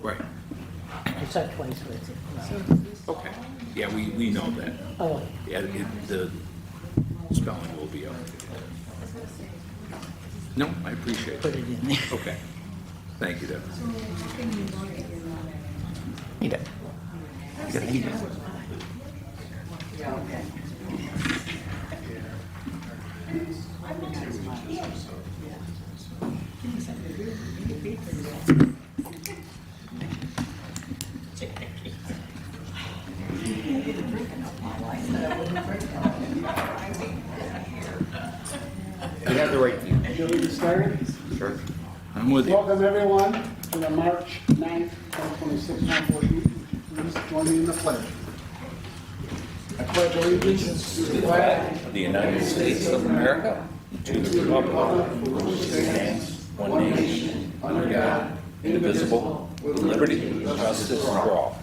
Right. I saw it twice with it. Okay. Yeah, we know that. Oh, Yeah, the spelling will be up. No, I appreciate put it. it in there. Okay. Thank you, Deb. Need it. You gotta eat it. You have the right view. Shall we get started? Sure. I'm with you. Welcome, everyone, to the March 9th, 2026 town board meeting. Please join me in the pledge. I pledge allegiance to the flag Of the United States of America, to the republic for which it stands, one nation, under God, indivisible, with liberty and justice for all.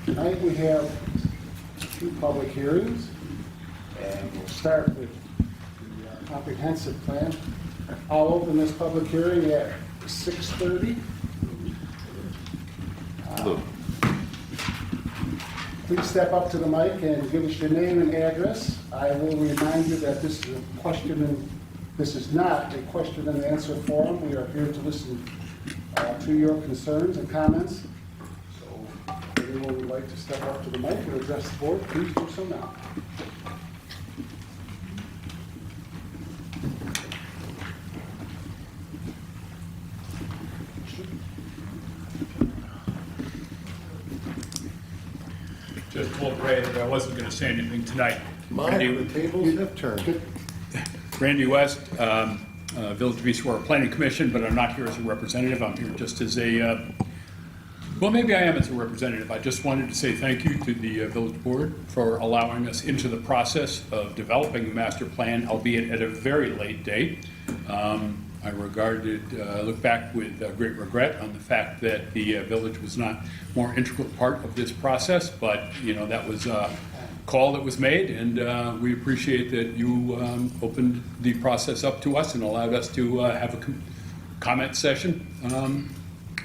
Tonight we have two public hearings, and we'll start with the comprehensive plan. I'll open this public hearing at 6:30. Lou. Please step up to the mic and give us your name and address. I will remind you that this is not a question and answer forum. We are here to listen to your concerns and comments. So if anyone would like to step up to the mic and address the board, please do so now. Just told Ray that I wasn't going to say anything tonight. The tables have turned. Randy West, Village of East Aurora Planning Commission, but I'm not here as a representative. I'm here just as a, well, maybe I am as a representative. I just wanted to say thank you to the Village Board for allowing us into the process of developing the master plan, albeit at a very late date. I look back with great regret on the fact that the village was not more integral part of this process, but, you know, that was a call that was made, and we appreciate that you opened the process up to us and allowed us to have a comment session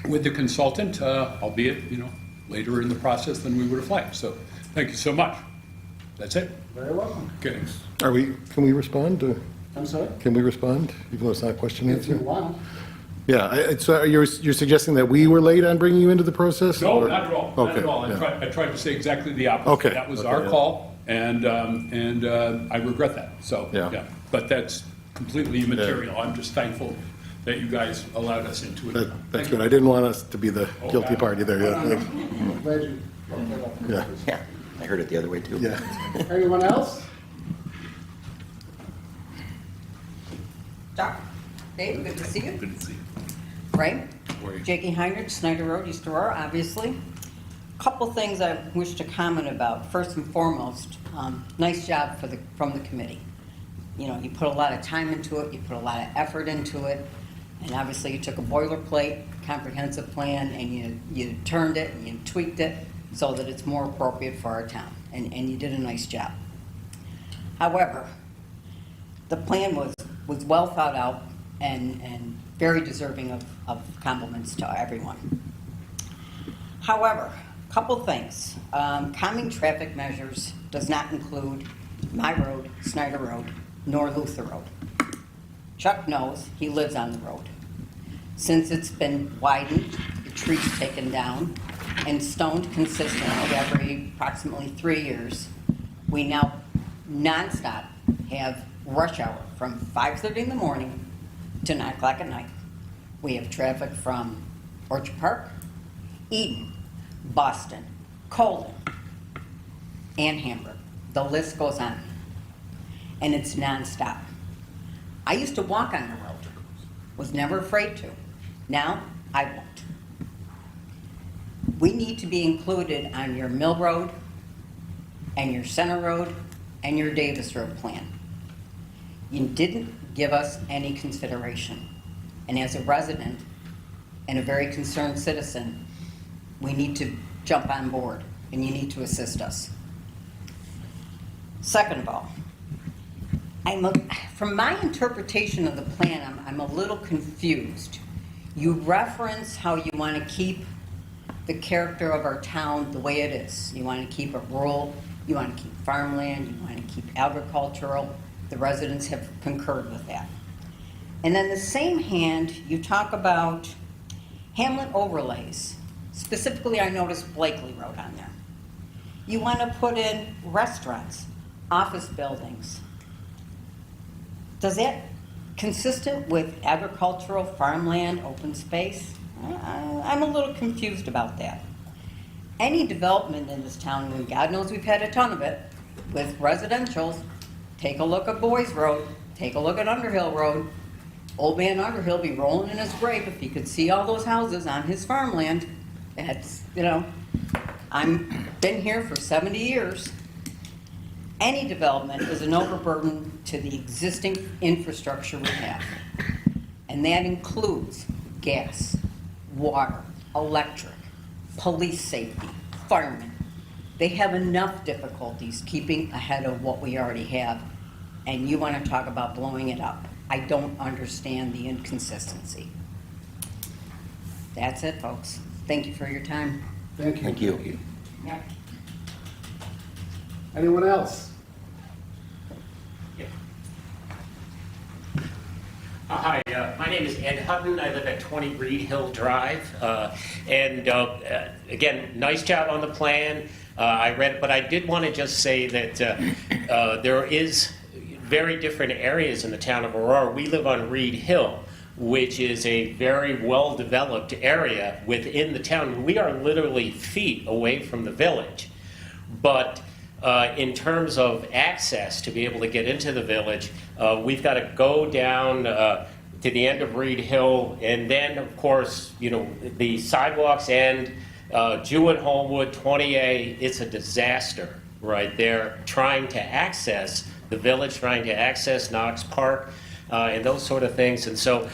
with the consultant, albeit, you know, later in the process than we would have liked. So thank you so much. That's it. Very welcome. Okay. Can we respond? I'm sorry? Can we respond, even though it's not a question If you answer? want. Yeah, so you're suggesting that we were late on bringing you into the process? No, or- not at all. Not Okay, at all. yeah. I tried to say exactly the opposite. Okay, That was okay, our yeah. call, and I regret that. So, Yeah. yeah. But that's completely immaterial. I'm just thankful that you guys allowed us into it. That's good. I didn't want us to be the guilty party there. Yeah, I'm glad you brought that up. yeah, Yeah, I heard it the other way too. yeah. Anyone else? Doc, Dave, good to see you. Good to see you. Ray, How are you? Jakey Heinrich, Snyder Road, East Aurora, obviously. Couple things I wish to comment about. First and foremost, nice job from the committee. You know, you put a lot of time into it, you put a lot of effort into it, and obviously you took a boilerplate comprehensive plan and you turned it and you tweaked it so that it's more appropriate for our town, and you did a nice job. However, the plan was well thought out and very deserving of compliments to everyone. However, couple things. Calming traffic measures does not include my road, Snyder Road, nor Luther Road. Chuck knows, he lives on the road. Since it's been widened, the trees taken down, and stoned consistently every approximately 3 years, we now nonstop have rush hour from 5:30 in the morning to 9 o'clock at night. We have traffic from Orchard Park, Eden, Boston, Colden, and Hamburg. The list goes on. And it's nonstop. I used to walk on the road, was never afraid to. Now, I won't. We need to be included on your Mill Road and your Center Road and your Davis Road plan. You didn't give us any consideration. And as a resident and a very concerned citizen, we need to jump on board, and you need to assist us. Second of all, from my interpretation of the plan, I'm a little confused. You reference how you want to keep the character of our town the way it is. You want to keep it rural, you want to keep farmland, you want to keep agricultural. The residents have concurred with that. And then the same hand, you talk about hamlet overlays. Specifically, I noticed Blakely Road on there. You want to put in restaurants, office buildings. Does that consistent with agricultural, farmland, open space? I'm a little confused about that. Any development in this town, and God knows we've had a ton of it, with residential, take a look at Boys Road, take a look at Underhill Road. Old man Underhill be rolling in his grave if he could see all those houses on his farmland. That's, I'm been here for 70 years. Any development is an overburden to the existing infrastructure we have. And that includes gas, water, electric, police safety, firemen. They have enough difficulties keeping ahead of what we already have, and you want to talk about blowing it up. I don't understand the inconsistency. That's it, folks. Thank you for your time. Thank you. Thank you. Yep. Anyone else? Hi, my name is Ed Hutton. I live at 20 Reed Hill Drive. Again, nice job on the plan. I read, but I did want to just say that there is very different areas in the town of Aurora. We live on Reed Hill, which is a very well-developed area within the town. We are literally feet away from the village. But in terms of access to be able to get into the village, we've got to go down to the end of Reed Hill, and then, of course, the sidewalks end, Jewett, Homewood, 20A, it's a disaster right there, trying to access the village, trying to access Knox Park, and those sort of things. And so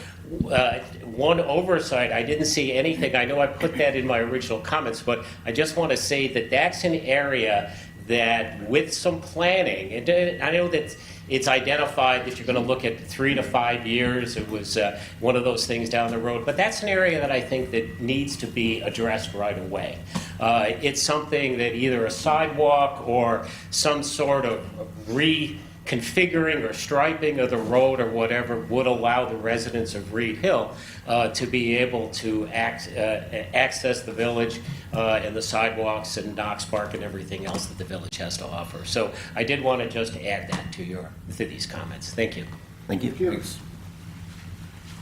one oversight, I didn't see anything. I know I put that in my original comments, but I just want to say that that's an area that with some planning, and I know that it's identified that you're going to look at 3 to 5 years. It was one of those things down the road, but that's an area that I think that needs to be addressed right away. It's something that either a sidewalk or some sort of reconfiguring or striping of the road or whatever would allow the residents of Reed Hill to be able to access the village and the sidewalks and Knox Park and everything else that the village has to offer. So I did want to just add that to these comments. Thank you. Thank you.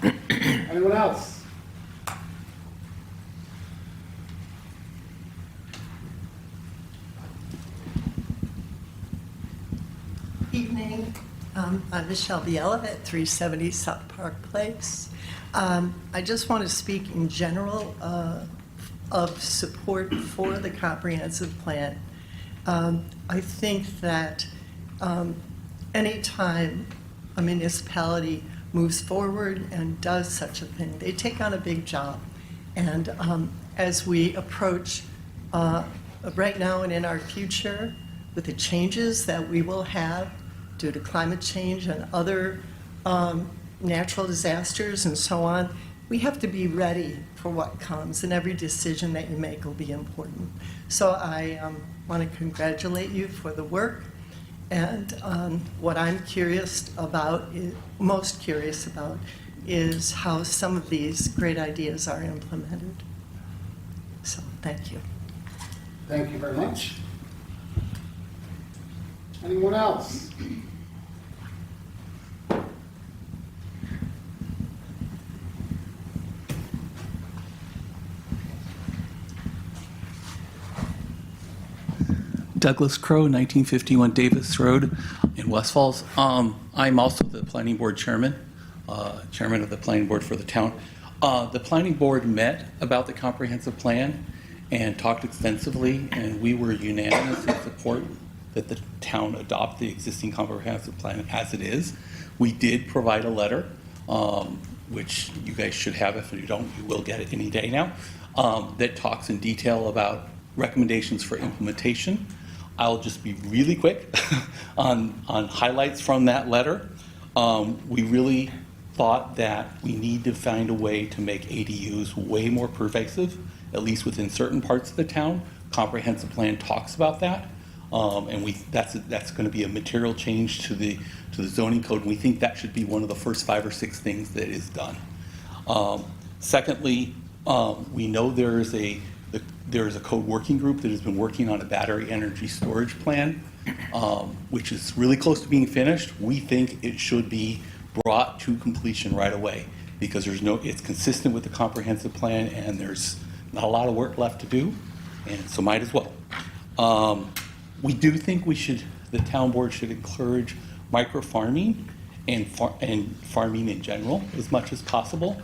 Thank you. Anyone else? Evening. I'm Michelle Biella at 370 South Park Place. I just want to speak in general of support for the comprehensive plan. I think that anytime a municipality moves forward and does such a thing, they take on a big job. And as we approach right now and in our future, with the changes that we will have due to climate change and other natural disasters and so on, we have to be ready for what comes, and every decision that you make will be important. So I want to congratulate you for the work, and what I'm most curious about is how some of these great ideas are implemented. So thank you. Thank you very much. Anyone else? Douglas Crow, 1951 Davis Road in West Falls. I'm also the planning board chairman of the planning board for the town. The planning board met about the comprehensive plan and talked extensively, and we were unanimous in support that the town adopt the existing comprehensive plan as it is. We did provide a letter, which you guys should have. If you don't, you will get it any day now, that talks in detail about recommendations for implementation. I'll just be really quick on highlights from that letter. We really thought that we need to find a way to make ADUs way more pervasive, at least within certain parts of the town. Comprehensive plan talks about that, and that's going to be a material change to the zoning code. And we think that should be one of the first 5 or 6 things that is done. Secondly, we know there is a code working group that has been working on a battery energy storage plan, which is really close to being finished. We think it should be brought to completion right away because it's consistent with the comprehensive plan and there's not a lot of work left to do, and so might as well. We do think the town board should encourage micro farming and farming in general as much as possible.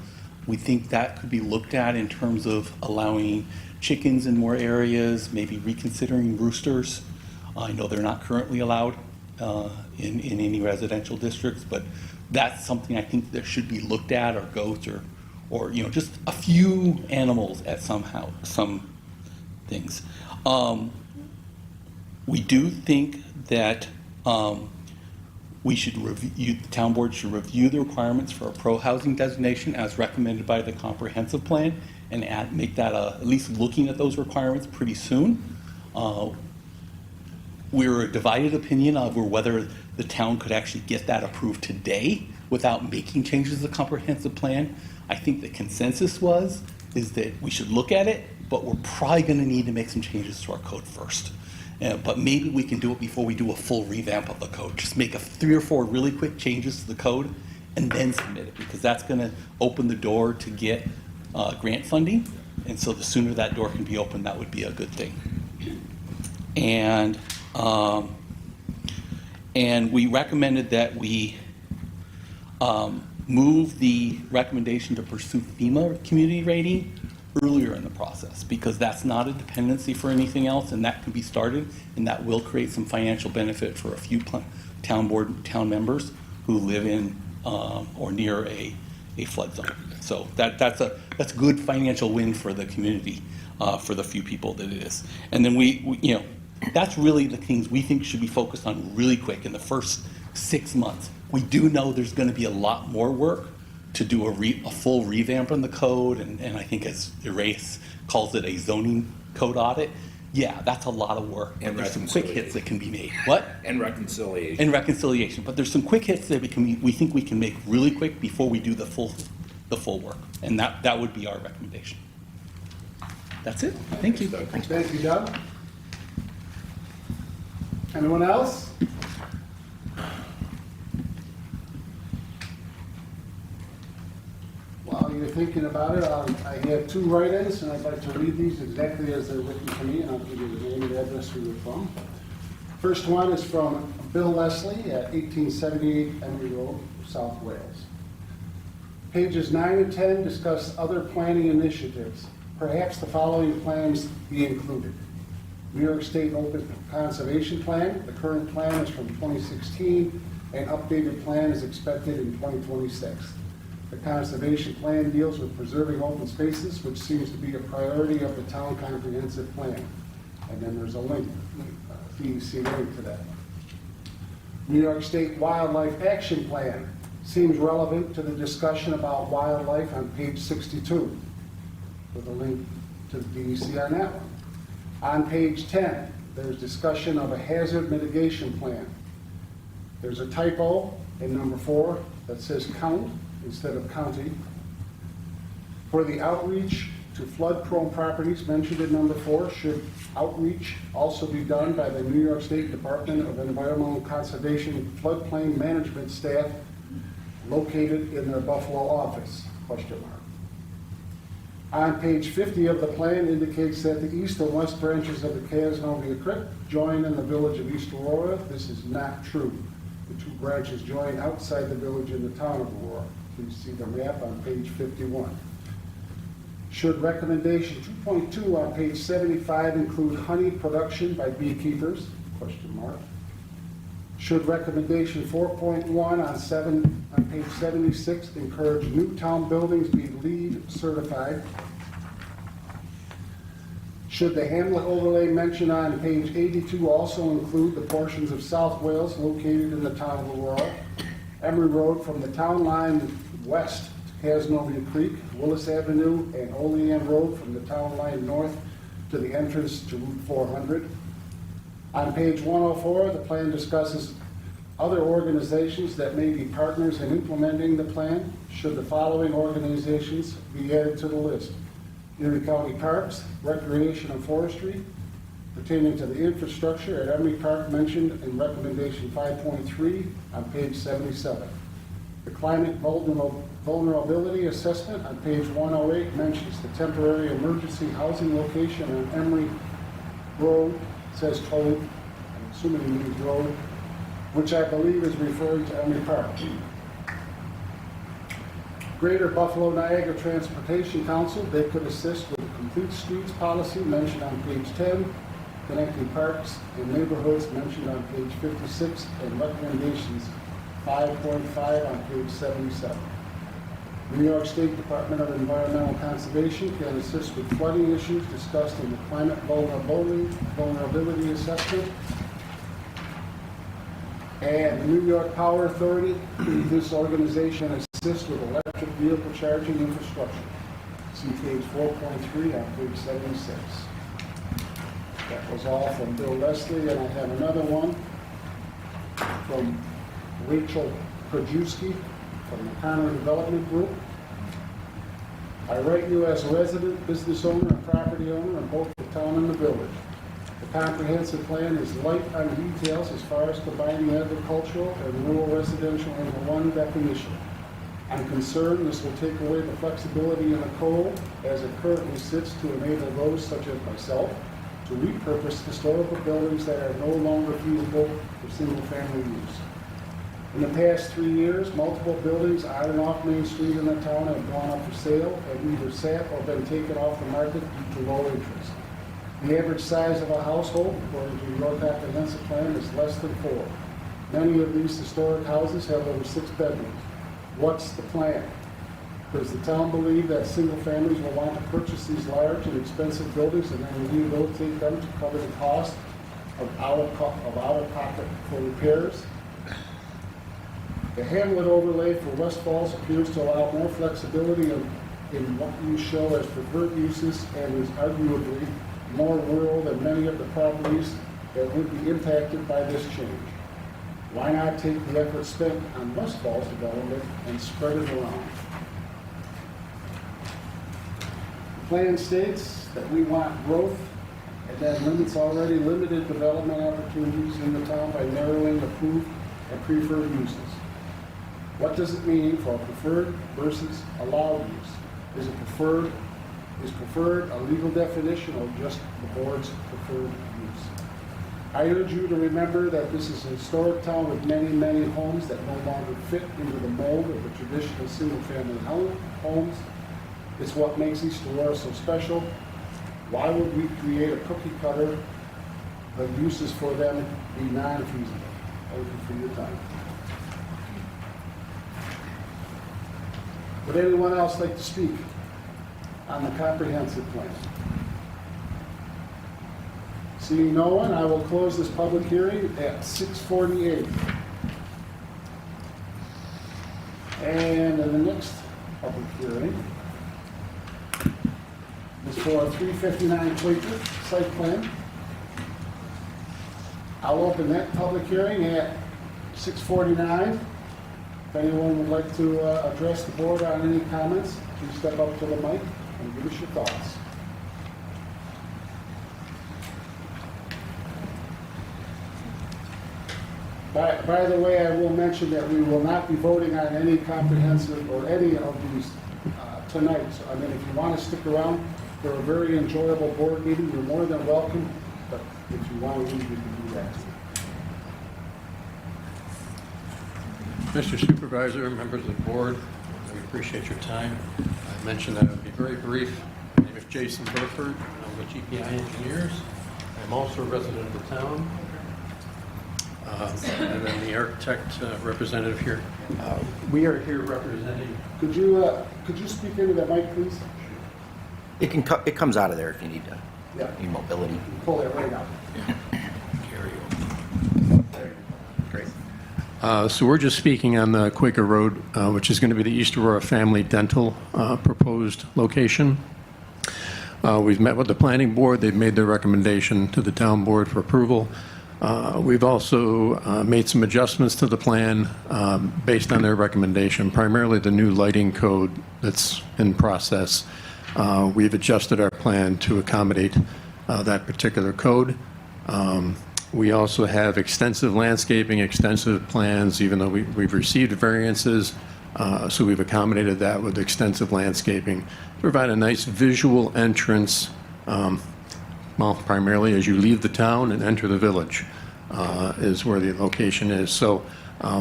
We think that could be looked at in terms of allowing chickens in more areas, maybe reconsidering roosters. I know they're not currently allowed in any residential districts, but that's something I think that should be looked at, or goats, or just a few animals at some things. We do think that the town board should review the requirements for a pro-housing designation as recommended by the comprehensive plan and make that at least looking at those requirements pretty soon. We're a divided opinion over whether the town could actually get that approved today without making changes to the comprehensive plan. I think the consensus is that we should look at it, but we're probably going to need to make some changes to our code first. But maybe we can do it before we do a full revamp of the code. Just make 3 or 4 really quick changes to the code and then submit it, because that's going to open the door to get grant funding. And so the sooner that door can be opened, that would be a good thing. And we recommended that we move the recommendation to pursue FEMA community rating earlier in the process, because that's not a dependency for anything else, and that can be started, and that will create some financial benefit for a few town members who live in or near a flood zone. So that's a good financial win for the community, for the few people that it is. And then we that's really the things we think should be focused on really quick in the first 6 months. We do know there's going to be a lot more work to do a full revamp on the code, and I think, as Erase calls it, a zoning code audit. Yeah, that's a lot of work. And there's some quick hits that can be made. What? And reconciliation. And reconciliation. But there's some quick hits that we think we can make really quick before we do the full work. And that would be our recommendation. That's it. Thank you. Thank you, Doug. Anyone else? While you're thinking about it, I have 2 write-ins, and I'd like to read these exactly as they're written to me, and I'll give you the name and address who they're from. First one is from Bill Leslie at 1878 Emery Road, South Wales. Pages 9 and 10 discuss other planning initiatives. Perhaps the following plans be included. New York State Open Conservation Plan. The current plan is from 2016. An updated plan is expected in 2026. The conservation plan deals with preserving open spaces, which seems to be a priority of the town comprehensive plan. And then there's a link, DEC link to that. New York State Wildlife Action Plan seems relevant to the discussion about wildlife on page 62, with a link to the DEC on that one. On page 10, there's discussion of a hazard mitigation plan. There's a typo in number 4 that says count instead of county. For the outreach to flood-prone properties mentioned in number 4, should outreach also be done by the New York State Department of Environmental Conservation floodplain management staff located in their Buffalo office? Question mark. On page 50 of the plan indicates that the east and west branches of the Cazenovia Creek join in the village of East Aurora. This is not true. The 2 branches join outside the village in the town of Aurora. Please see the map on page 51. Should recommendation 2.2 on page 75 include honey production by beekeepers? Question mark. Should recommendation 4.1 on page 76 encourage new town buildings be LEED certified? Should the hamlet overlay mentioned on page 82 also include the portions of South Wales located in the town of Aurora, Emery Road from the town line west to Casnovia Creek, Willis Avenue, and Olean Road from the town line north to the entrance to Route 400. On page 104, the plan discusses other organizations that may be partners in implementing the plan. Should the following organizations be added to the list? Erie County Parks, Recreation and Forestry, pertaining to the infrastructure at Emery Park mentioned in recommendation 5.3 on page 77. The climate vulnerability assessment on page 108 mentions the temporary emergency housing location on Emery Road, says code, I'm assuming it means road, which I believe is referring to Emery Park. Greater Buffalo Niagara Transportation Council, they could assist with the complete streets policy mentioned on page 10, connecting parks and neighborhoods mentioned on page 56, and recommendations 5.5 on page 77. New York State Department of Environmental Conservation can assist with flooding issues discussed in the climate vulnerability assessment. And the New York Power Authority, this organization assists with electric vehicle charging infrastructure. See page 4.3 on page 76. That was all from Bill Leslie, and I have another one from Rachel Krajewski from the Connor Development Group. I write you as a resident, business owner, and property owner in both the town and the village. The comprehensive plan is light on details as far as combining agricultural and rural residential into one definition. I'm concerned this will take away the flexibility in the code as it currently sits to enable those such as myself to repurpose historical buildings that are no longer feasible for single-family use. In the past 3 years, multiple buildings on and off Main Street in the town have gone up for sale and either sat or been taken off the market due to low interest. The average size of a household, according to your comprehensive plan, is less than 4. Many of these historic houses have over 6 bedrooms. What's the plan? Does the town believe that single families will want to purchase these large and expensive buildings and then rehabilitate them to cover the cost of out-of-pocket for repairs? The hamlet overlay for West Falls appears to allow more flexibility in what you show as preferred uses and is arguably more rural than many of the properties that would be impacted by this change. Why not take the effort spent on West Falls development and spread it around? The plan states that we want growth and that limits already limited development opportunities in the town by narrowing approved and preferred uses. What does it mean for preferred versus allowed use? Is preferred a legal definition or just the board's preferred use? I urge you to remember that this is a historic town with many, many homes that no longer fit into the mold of the traditional single-family homes. It's what makes East Aurora so special. Why would we create a cookie cutter but uses for them be non-feasible? Thank you for your time. Would anyone else like to speak on the comprehensive plan? Seeing no one, I will close this public hearing at 6:48. And in the next public hearing is for a 359 Quaker site plan. I'll open that public hearing at 6:49. If anyone would like to address the board on any comments, please step up to the mic and give us your thoughts. By the way, I will mention that we will not be voting on any comprehensive or any of these tonight. So, I mean, if you want to stick around for a very enjoyable board meeting, you're more than welcome. But if you want to leave, you can do that too. Mr. Supervisor, members of the board, we appreciate your time. I mentioned that I would be very brief. My name is Jason Burford. I'm with GPI Engineers. I'm also a resident of the town. And then the architect representative here. We are here representing... Could you speak into that mic, please? It comes out of there if you need to. Yeah, Need mobility. pull that right out. Great. So we're just speaking on the Quaker Road, which is going to be the East Aurora Family Dental proposed location. We've met with the planning board. They've made their recommendation to the town board for approval. We've also made some adjustments to the plan based on their recommendation, primarily the new lighting code that's in process. We've adjusted our plan to accommodate that particular code. We also have extensive landscaping, extensive plans, even though we've received variances. So we've accommodated that with extensive landscaping. Provide a nice visual entrance, well, primarily as you leave the town and enter the village is where the location is. So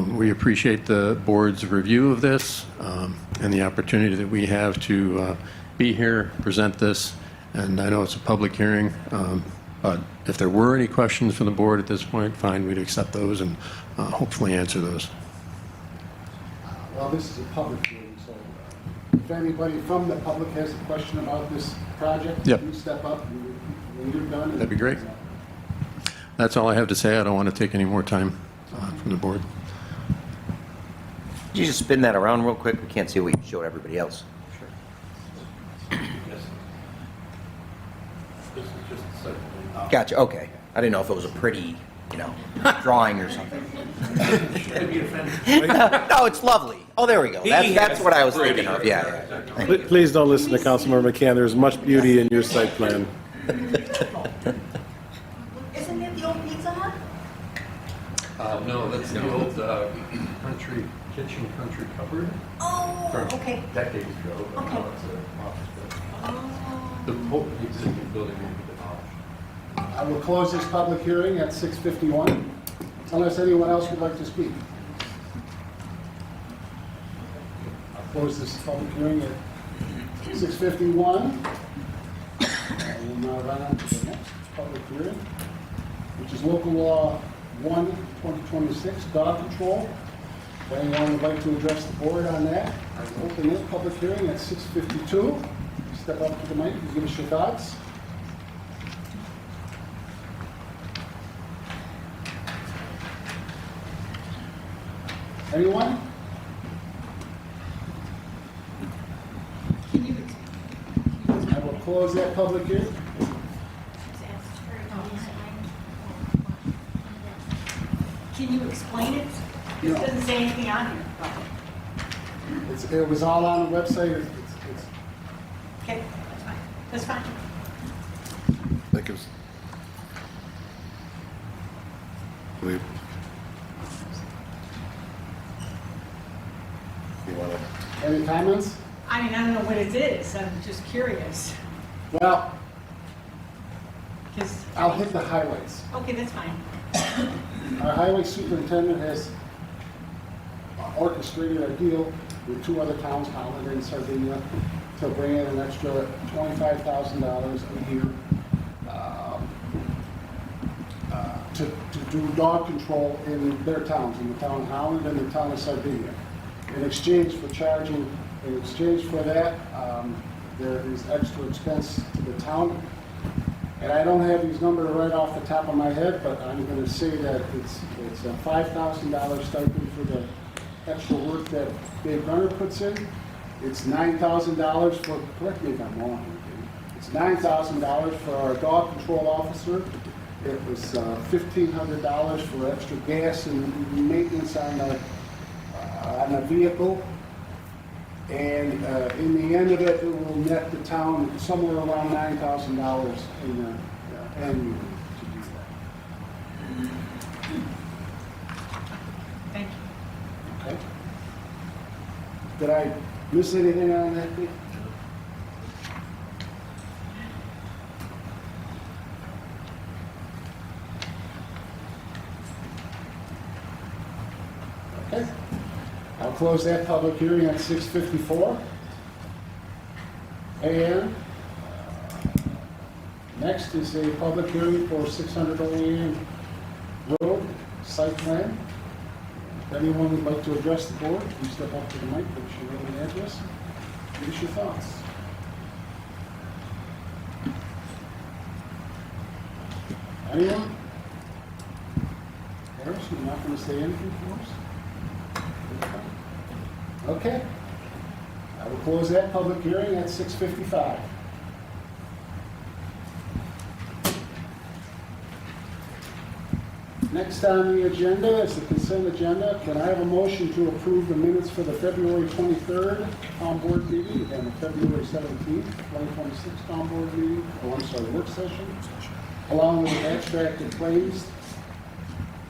we appreciate the board's review of this and the opportunity that we have to be here, present this. And I know it's a public hearing, but if there were any questions from the board at this point, fine, we'd accept those and hopefully answer those. Well, this is a public hearing, so if anybody from the public has a question about this project, Yep. you step up when you're done. That'd be great. That's all I have to say. I don't want to take any more time from the board. Could you just spin that around real quick? We can't see what you showed everybody else. Gotcha, okay. I didn't know if it was a pretty, drawing or something. No, it's lovely. Oh, there we go. That's what I was thinking of, yeah. Please don't listen to Councilmember McCann. There's much beauty in your site plan. Isn't that the old Pizza Hut? No, that's the old country cupboard. Oh, okay. Decades ago, but Okay. now it's an office building. Oh. The whole existing building will be demolished. I will close this public hearing at 6:51, unless anyone else would like to speak. I'll close this public hearing at 6:51. I will now run on to the next public hearing, which is local law 1/2026, dog control. If anyone would like to address the board on that, I will open this public hearing at 6:52. Step up to the mic and give us your thoughts. Anyone? I will close that public hearing. Can you explain it? It doesn't say anything on here. It was all on the website. It's Okay, that's fine. Like it was. You want to? Any comments? I mean, I don't know what it is, I'm just curious. Well, 'Cause- I'll hit the highlights. Okay, that's fine. Our highway superintendent has orchestrated a deal with two other towns, Holland and Sardinia, to bring in an extra $25,000 a year to do dog control in their towns, in the town of Holland and the town of Sardinia. In exchange for that, there is extra expense to the town. And I don't have these numbers right off the top of my head, but I'm going to say that it's a $5,000 stipend for the extra work that Dave Gunner puts in. It's $9,000 for, correct me if I'm wrong here, Dave. It's $9,000 for our dog control officer. It was $1,500 for extra gas and maintenance on the vehicle. And in the end of it, it will net the town somewhere around $9,000 in annually to do that. Thank you. Okay? Did I miss anything on that, Pete? Okay. I'll close that public hearing at 6:54. And next is a public hearing for 600 Olean Road site plan. If anyone would like to address the board, please step up to the mic, give us your name and address, give us your thoughts. Anyone? Harris, you're not going to say anything for us? Okay. I will close that public hearing at 6:55. Next on the agenda is the consent agenda. Can I have a motion to approve the minutes for the February 23rd town board meeting and the February 17th, 2026 town board meeting, work session, along with abstracted claims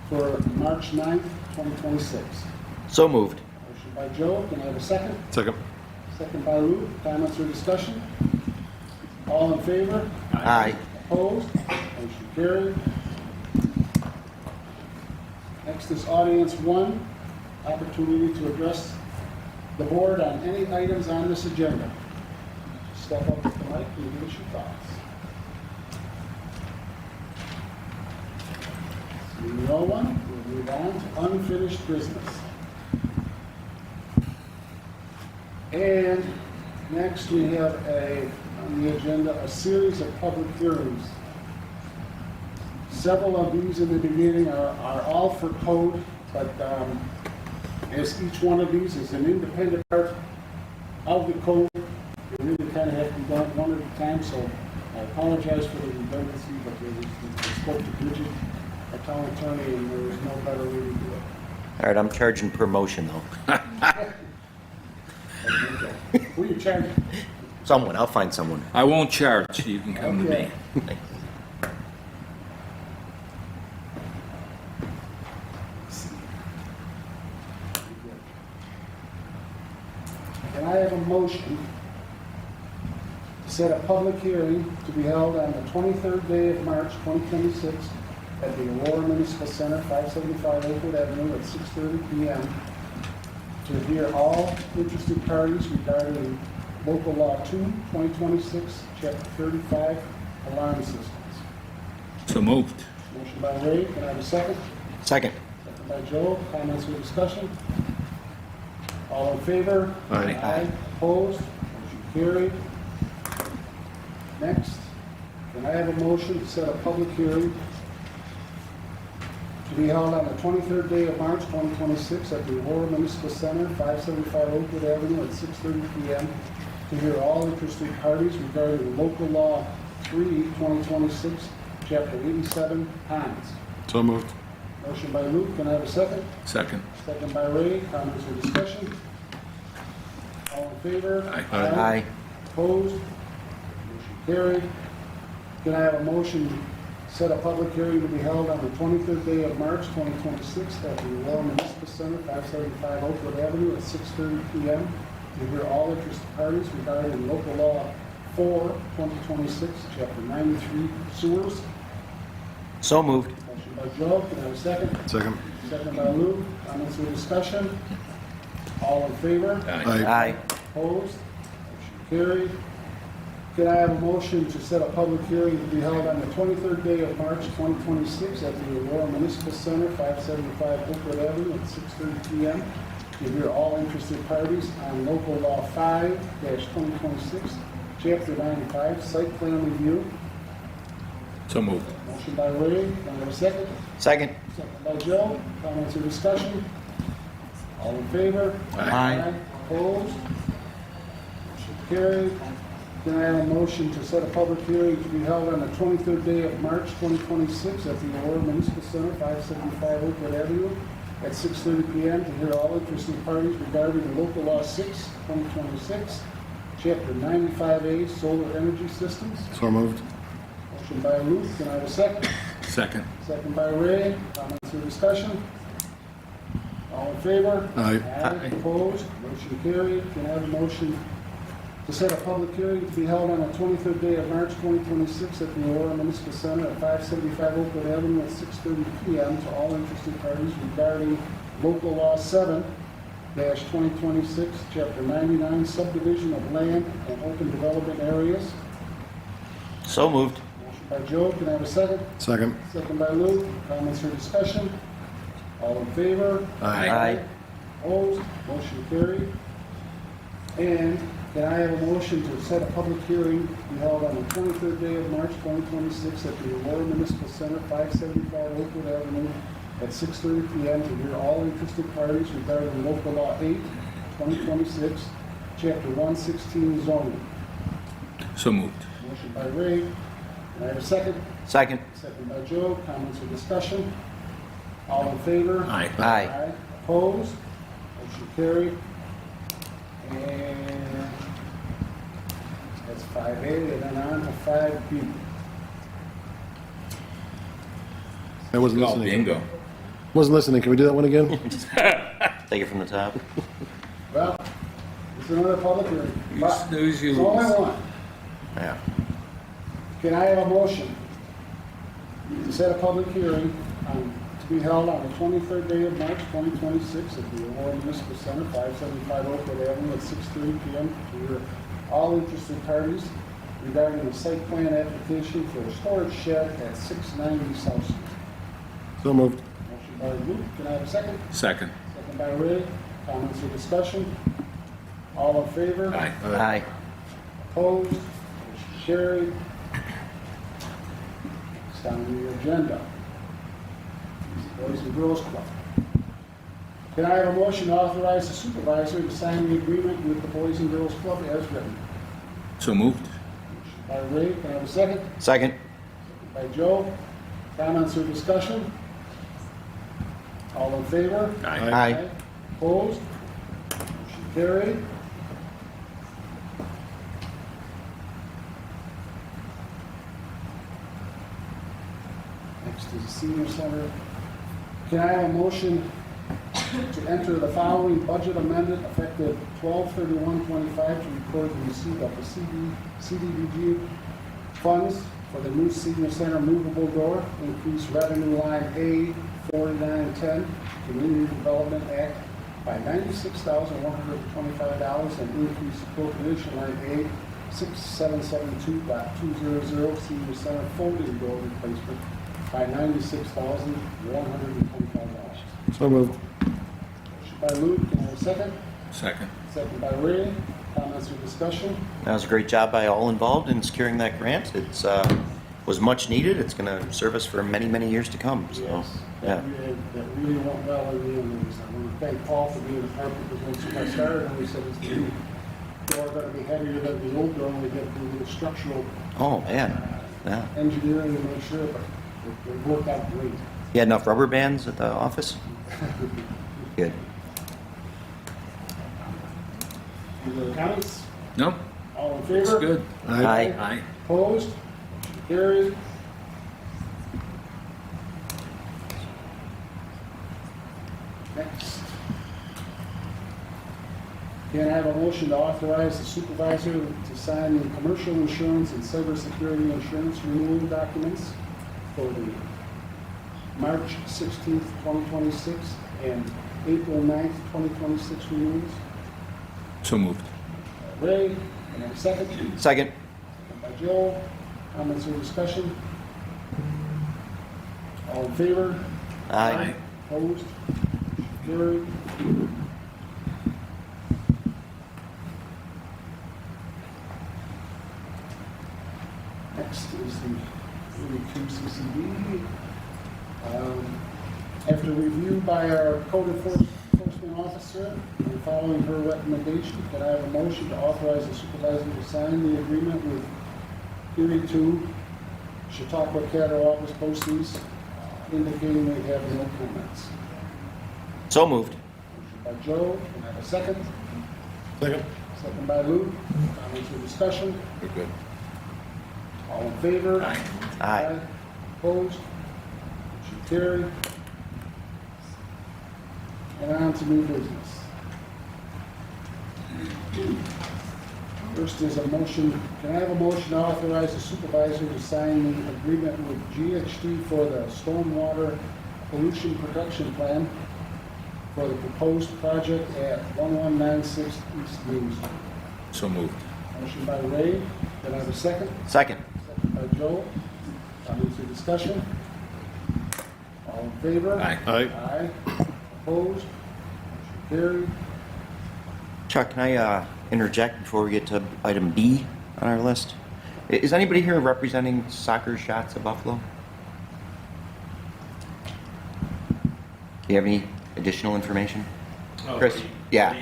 for March 9th, 2026. So moved. Motion by Joe. Can I have a second? Second. Second by Lou. Comments or discussion? All in favor? Aye. Opposed? Motion carried. Next is audience one, opportunity to address the board on any items on this agenda. Step up to the mic and give us your thoughts. Seeing no one, we'll move on to unfinished business. And next we have on the agenda, a series of public hearings. Several of these in the beginning are all for code, but as each one of these is an independent part of the code, they really kind of have to be done one at a time, so I apologize for the redundancy, but we spoke to Bridget, our town attorney, and there was no better way to do it. All right, I'm charging per motion, though. Who are you charging? Someone, I'll find someone. I won't charge, you can come to me. Can I have a motion to set a public hearing to be held on the 23rd day of March 2026 at the Aurora Municipal Center, 575 Oakwood Avenue at 6:30 p.m. to hear all interested parties regarding local law 2/2026, chapter 35, alarm systems. So moved. Motion by Ray, can I have a second? Second. Second by Joe, comments or discussion? All in favor? Aye. Aye. Opposed? Motion carried. Next, can I have a motion to set a public hearing to be held on the 23rd day of March 2026 at the Aurora Municipal Center, 575 Oakwood Avenue at 6:30 p.m. to hear all interested parties regarding local law 3/2026, chapter 87, ponds. So moved. Motion by Luke, can I have a second? Second. Second by Ray, comments or discussion? All in favor? Aye. Aye. Opposed? Motion carried. Can I have a motion to set a public hearing to be held on the 23rd day of March 2026 at the Aurora Municipal Center, 575 Oakwood Avenue at 6:30 p.m. to hear all interested parties regarding local law 4/2026, chapter 93, sewers? So moved. Motion by Joe, can I have a second? Second. Second by Lou. Comments or discussion? All in favor? Aye. Aye. Opposed? Motion carried. Can I have a motion to set a public hearing to be held on the 23rd day of March 2026 at the Aurora Municipal Center, 575 Oakwood Avenue at 6:30 p.m. to hear all interested parties on local law 5/2026, chapter 95, site plan review? So moved. Motion by Ray. Can I have a second? Second. Second by Joe. Comments or discussion? All in favor? Aye. Opposed? Motion carried. Can I have a motion to set a public hearing to be held on the 23rd day of March 2026 at the Aurora Municipal Center, 575 Oakwood Avenue at 6:30 p.m. to hear all interested parties regarding the local law 6/2026, chapter 95A, solar energy systems? So moved. Motion by Ruth. Can I have a second? Second. Second by Ray. Comments or discussion? All in favor? Aye. Opposed? Motion carried. Can I have a motion to set a public hearing to be held on the 23rd day of March 2026 at the Aurora Municipal Center at 575 Oakwood Avenue at 6:30 p.m. to all interested parties regarding local law 7/2026, chapter 99, subdivision of land and open development areas? So moved. Motion by Joe. Can I have a second? Second. Second by Lou. Comments or discussion? All in favor? Aye. Opposed? Motion carried. And Can I have a motion to set a public hearing to be held on the 23rd day of March 2026 at the Aurora Municipal Center, 575 Oakwood Avenue, at 6:30 PM to hear all interested parties regarding local law 8, 2026, chapter 116 zoning? So moved. Motion by Ray. Can I have a second? Second. Second by Joe. Comments or discussion? All in favor? Aye. Aye. Opposed? Motion carried. And that's 5A, and then on to 5B. I wasn't Oh, listening. bingo. Wasn't listening. Can we do that one again? Take it from the top. Well, it's another public hearing. You But snooze, you it's only lose. one. Yeah. Can I have a motion to set a public hearing to be held on the 23rd day of March 2026 at the Aurora Municipal Center, 575 Oakwood Avenue at 6:30 PM to hear all interested parties regarding the site plan application for a storage shed at 690 South Street? So moved. Motion by Luke, can I have a second? Second. Second by Ray. Comments or discussion? All in favor? Aye. Aye. Opposed? Motion carried. It's down to the agenda. Boys and Girls Club. Can I have a motion to authorize the supervisor to sign the agreement with the Boys and Girls Club as written? So moved. Motion by Ray, can I have a second? Second. By Joe. Comments or discussion? All in favor? Aye. Opposed? Motion carried. Next is the senior center. Can I have a motion to enter the following budget amendment effective 12/31/25 to record the receipt of the CDBG funds for the new senior center movable door, increase revenue line A 4910, Community Development Act by $96,125 and increase appropriation line A 6772.200 senior center folding door replacement by $96,125. So moved. Motion by Luke, can I have a second? Second. Second by Ray. Comments or discussion? That was a great job by all involved in securing that grant. It's was much needed. It's going to serve us for many, many years to come. So, yeah. That really went well in the end. I want to thank Paul for being a part because once I started, and we said it's the new door going to be heavier than the old door, and we get to do the structural Oh man. Yeah. engineering to make sure, but it worked out great. You had enough rubber bands at the office? Good. Any other comments? No, All in favor? it's good. Aye. Aye. Opposed? Motion carried. Next. Can I have a motion to authorize the supervisor to sign the commercial insurance and cybersecurity insurance renewal documents for the March 16th, 2026 and April 9th, 2026 renewals? So moved. Ray, can I have a second? Second. By Joe. Comments or discussion? All in favor? Aye. Opposed? Carried. Next is the 32 CCD. After review by our code enforcement officer and following her recommendation, can I have a motion to authorize the supervisor to sign the agreement with Erie 2 Chautauqua Cattle Office Posties indicating they have no comments? So moved. Motion by Joe, can I have a second? Second. Second by Luke. Comments or discussion? We're good. All in favor? Aye. Aye. Opposed? Motion carried. And on to new business. First is a motion, can I have a motion to authorize the supervisor to sign the agreement with GHD for the stormwater pollution production plan for the proposed project at 1196 East Main Street? So moved. Motion by Ray, can I have a second? Second. Second by Joe. Comments or discussion? All in favor? Aye. Aye. Aye. Opposed? Motion carried. Chuck, can I interject before we get to item B on our list? Is anybody here representing Soccer Shots of Buffalo? Do you have any additional information? Chris? Yeah.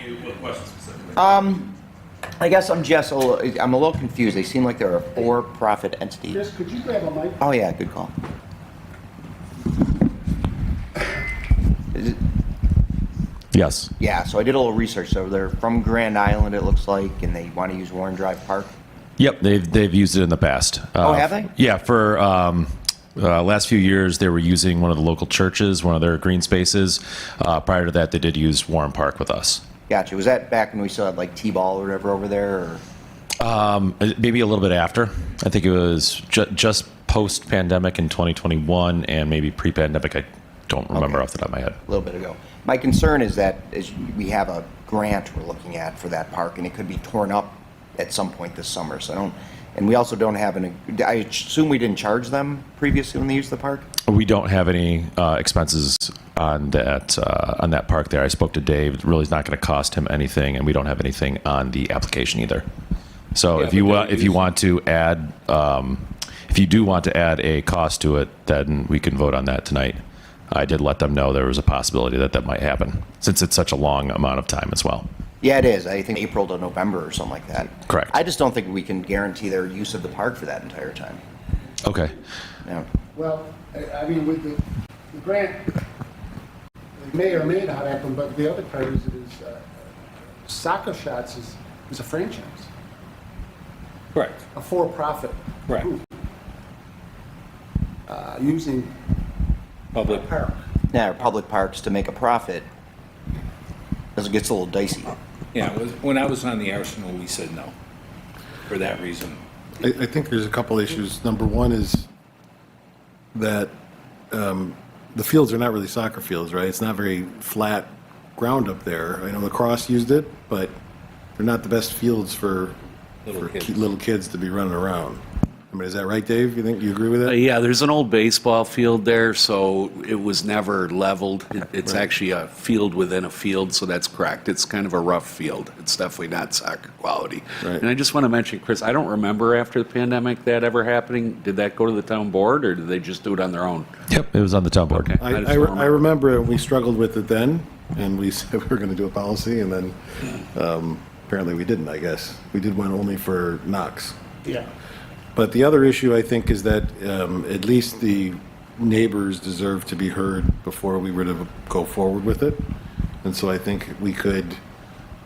I guess I'm a little confused. They seem like they're a for-profit entity. Chris, could you grab a mic? Oh, yeah, good call. Is it? Yes. Yeah, so I did a little research. So they're from Grand Island, it looks like, and they want to use Warren Drive Park. Yep, they've used it in the past. Oh, have they? Yeah, for last few years they were using one of the local churches, one of their green spaces. Prior to that, they did use Warren Park with us. Gotcha. Was that back when we still had like T-ball or whatever over there? Or? Maybe a little bit after. I think it was just post-pandemic in 2021, and maybe pre-pandemic. I don't remember off the top of my head. A little bit ago. My concern is that we have a grant we're looking at for that park, and it could be torn up at some point this summer. So and we also don't have I assume we didn't charge them previously when they used the park? We don't have any expenses on that park there. I spoke to Dave. It really is not going to cost him anything, and we don't have anything on the application either. So if you want to add, if you do want to add a cost to it, then we can vote on that tonight. I did let them know there was a possibility that might happen, since it's such a long amount of time as well. Yeah, it is. I think April to November or something like that. Correct. I just don't think we can guarantee their use of the park for that entire time. Okay. Yeah. Well, I mean, with the grant, it may or may not happen, but the other part is Soccer Shots is a franchise, Correct. a for-profit Correct. group, using Public. park. Yeah, public parks to make a profit, because it gets a little dicey. Yeah, when I was on the Arsenal, we said no, for that reason. I think there's a couple issues. Number one is that the fields are not really soccer fields, right? It's not very flat ground up there. I know lacrosse used it, but they're not the best fields for little kids to be running around. I mean, is that right, Dave? You agree with that? Yeah, there's an old baseball field there, so it was never leveled. It's actually a field within a field, so that's correct. It's kind of a rough field. It's definitely not soccer quality. Right. And I just want to mention, Chris, I don't remember after the pandemic that ever happening. Did that go to the town board, or did they just do it on their own? Yep, it was on the town board. Okay. I remember we struggled with it then, and we said we were going to do a policy, and then apparently we didn't, I guess. We did one only for Knox. Yeah. But the other issue, I think, is that at least the neighbors deserve to be heard before we were to go forward with it. And so I think we could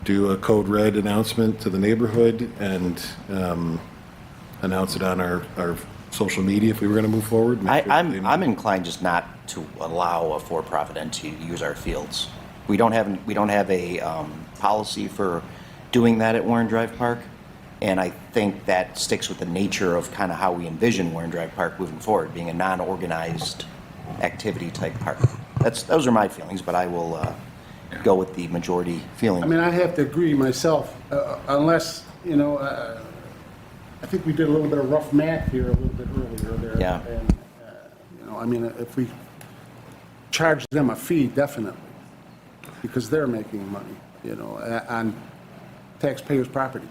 do a code red announcement to the neighborhood and announce it on our social media if we were going to move forward. I'm inclined just not to allow a for-profit entity to use our fields. We don't have a policy for doing that at Warren Drive Park. And I think that sticks with the nature of kind of how we envision Warren Drive Park moving forward, being a non-organized activity type park. Those are my feelings, but I will go with the majority feeling. I mean, I have to agree myself, unless, I think we did a little bit of rough math here a little bit earlier there. Yeah. And, I mean, if we charge them a fee, definitely, because they're making money, on taxpayers' property.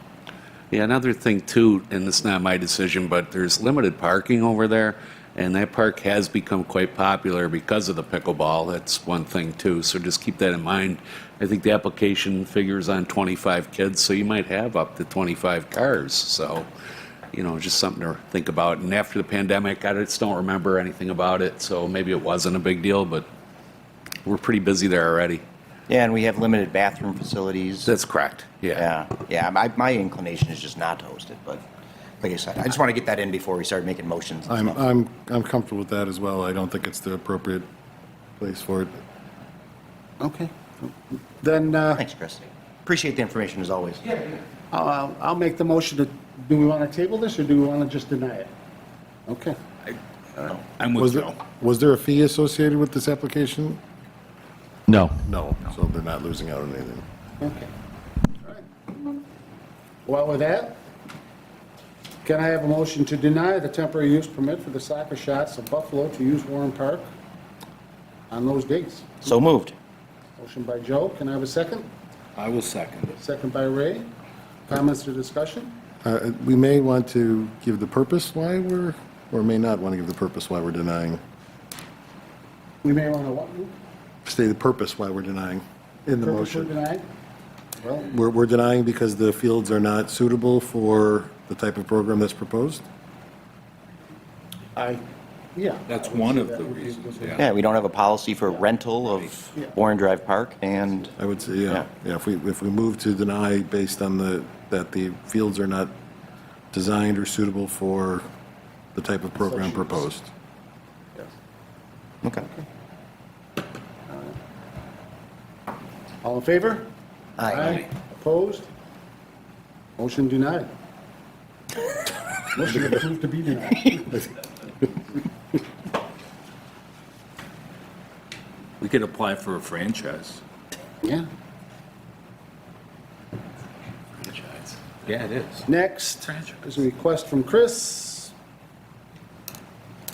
Yeah, another thing too, and it's not my decision, but there's limited parking over there, and that park has become quite popular because of the pickleball. That's one thing too, so just keep that in mind. I think the application figures on 25 kids, so you might have up to 25 cars. So, just something to think about. And after the pandemic, I just don't remember anything about it, so maybe it wasn't a big deal, but we're pretty busy there already. Yeah, and we have limited bathroom facilities. That's correct. Yeah. Yeah. My inclination is just not to host it, but like I said, I just want to get that in before we start making motions. And stuff. I'm comfortable with that as well. I don't think it's the appropriate place for it. Okay. Then, Thanks, Chris. Appreciate the information as always. I'll make the motion to, do we want to table this, or do we want to just deny it? Okay. I'm with Joe. Was there a fee associated with this application? No. No, so they're not losing out on anything. Okay. All right. Well, with that, can I have a motion to deny the temporary use permit for the Soccer Shots of Buffalo to use Warren Park on those dates? So moved. Motion by Joe. Can I have a second? I will second it. Second by Ray. Comments or discussion? We may want to give the purpose why we're, or may not want to give the purpose why we're denying. We may want to what? State the purpose why we're denying in the Purpose for motion. denied? Well, We're denying because the fields are not suitable for the type of program that's proposed? yeah. That's I would one say of that the would be a reasons, good- yeah. Yeah, we don't have a policy for rental of Warren Drive Park, and I would say, yeah. Yeah, if we move to deny based on that the fields are not designed or suitable for the type of program Such use. proposed. Yes. okay. All in favor? Aye. Opposed? Motion denied. Motion approved to be denied. We could apply for a franchise. Yeah. Yeah, it is. Next is a request from Chris.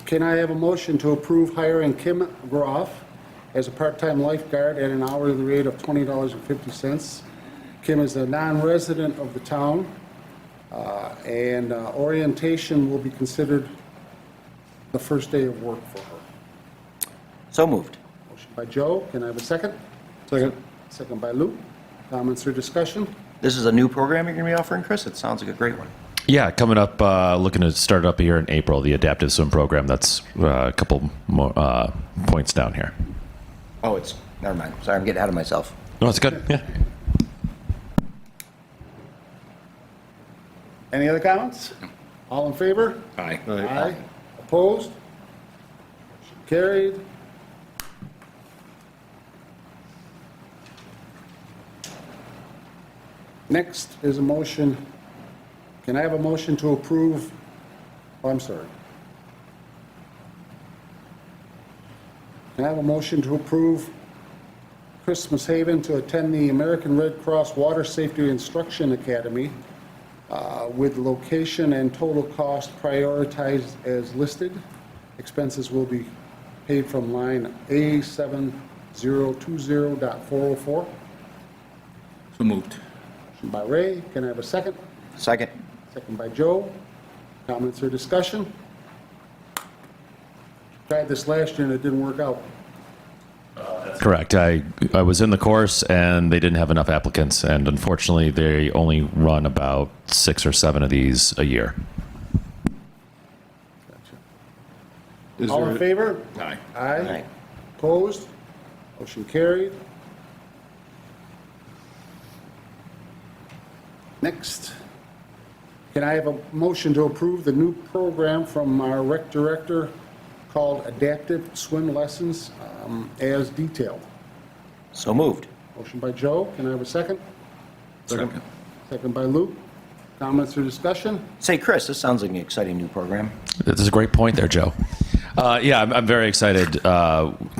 Can I have a motion to approve hiring Kim Groff as a part-time lifeguard at an hourly rate of $20.50? Kim is a non-resident of the town, and orientation will be considered the first day of work for her. So moved. Motion by Joe, can I have a second? Second. Second by Lou. Comments or discussion? This is a new program you're going to be offering, Chris? It sounds like a great one. Yeah, coming up, looking to start up here in April, the adaptive swim program. That's a couple more points down here. Oh, never mind. Sorry, I'm getting ahead of myself. No, it's good. Yeah. Any other comments? All in favor? Aye. Aye. Opposed? Motion carried. Next is a motion, can I have a motion to approve, oh, I'm sorry. Can I have a motion to approve Christmas Haven to attend the American Red Cross Water Safety Instruction Academy with location and total cost prioritized as listed. Expenses will be paid from line A7020.404. So moved. Motion by Ray, can I have a second? Second. Second by Joe. Comments or discussion? Tried this last year and it didn't work out. Correct. I was in the course and they didn't have enough applicants, and unfortunately, they only run about 6 or 7 of these a year. Is All there in a- favor? Aye. Aye. Opposed? Motion carried. Next, can I have a motion to approve the new program from our rec director called Adaptive Swim Lessons as detailed? So moved. Motion by Joe, can I have a second? Second. Second by Luke. Comments or discussion? Say, Chris, this sounds like an exciting new program. That's a great point there, Joe. Yeah, I'm very excited.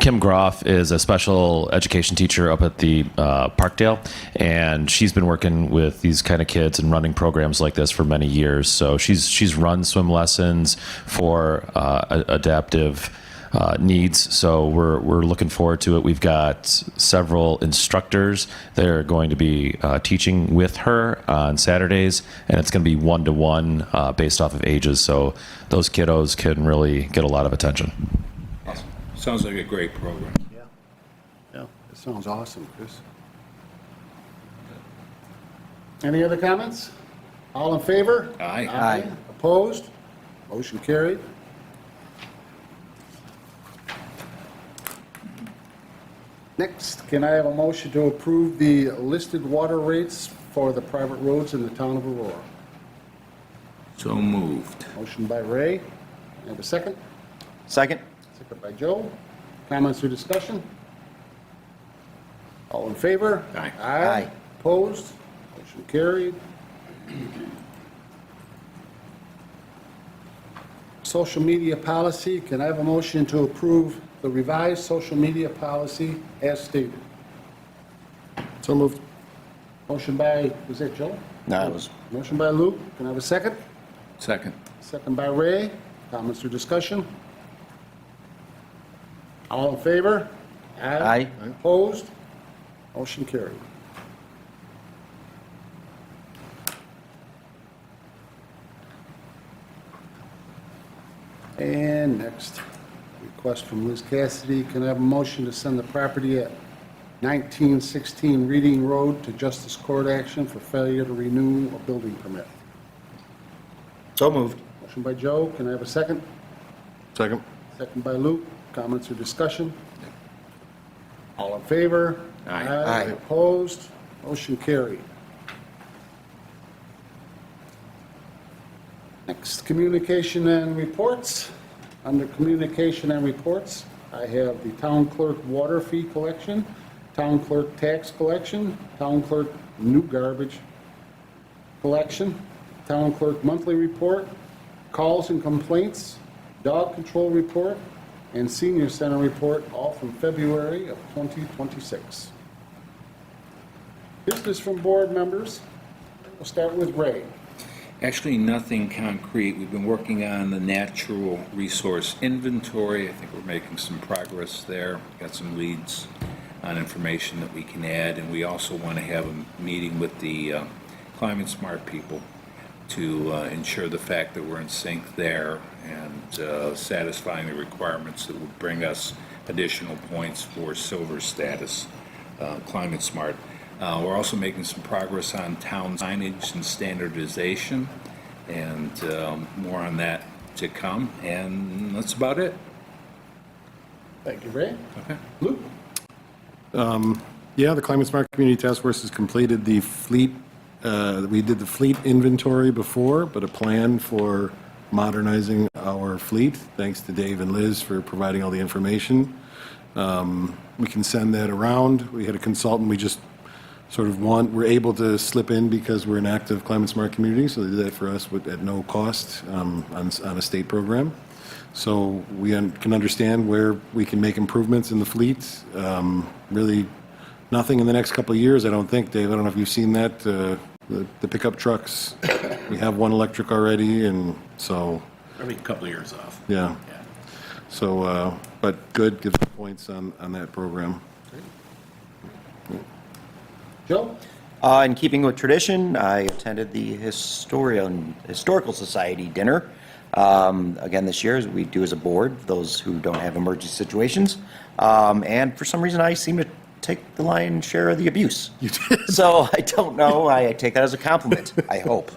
Kim Groff is a special education teacher up at the Parkdale, and she's been working with these kind of kids and running programs like this for many years. So she's run swim lessons for adaptive needs. So we're looking forward to it. We've got several instructors that are going to be teaching with her on Saturdays, and it's going to be 1-to-1 based off of ages. So those kiddos can really get a lot of attention. Sounds like a great program. Yeah. Yeah, that sounds awesome, Chris. Any other comments? All in favor? Aye. Aye. Opposed? Motion carried. Next, can I have a motion to approve the listed water rates for the private roads in the town of Aurora? So moved. Motion by Ray. Have a second? Second. Second by Joe. Comments or discussion? All in favor? Aye. Aye. Opposed? Motion carried. Social media policy, can I have a motion to approve the revised social media policy as stated? So moved. Motion by, was that Joe? No, it was. Motion by Luke. Can I have a second? Second. Second by Ray. Comments or discussion? All in favor? Aye. Opposed? Motion carried. And next, request from Liz Cassidy. Can I have a motion to send the property at 1916 Reading Road to Justice Court action for failure to renew a building permit? So moved. Motion by Joe. Can I have a second? Second. Second by Luke. Comments or discussion? All in favor? Aye. Aye. Opposed? Motion carried. Next, communication and reports. Under communication and reports, I have the town clerk water fee collection, town clerk tax collection, town clerk new garbage collection, town clerk monthly report, calls and complaints, dog control report, and senior center report, all from February of 2026. Business from board members. We'll start with Ray. Actually, nothing concrete. We've been working on the natural resource inventory. I think we're making some progress there. Got some leads on information that we can add, and we also want to have a meeting with the climate smart people to ensure the fact that we're in sync there and satisfying the requirements that would bring us additional points for silver status, climate smart. We're also making some progress on town signage and standardization, and more on that to come, and that's about it. Thank you, Ray. Okay. Luke? Yeah, the Climate Smart Community Task Force has completed the fleet. We did the fleet inventory before, but a plan for modernizing our fleet, thanks to Dave and Liz for providing all the information. We can send that around. We had a consultant, we just we're able to slip in because we're an active climate smart community, so they did that for us at no cost on a state program. So we can understand where we can make improvements in the fleet. Really, nothing in the next couple of years, I don't think, Dave. I don't know if you've seen that. The pickup trucks, we have one electric already, and so. Probably a couple of years off. Yeah. So, but good, gives points on that program. Joe? In keeping with tradition, I attended the Historical Society dinner. Again, this year, as we do as a board, those who don't have emergency situations. And for some reason, I seem to take the lion's share of the abuse. You did? So I don't know. I take that as a compliment, I hope.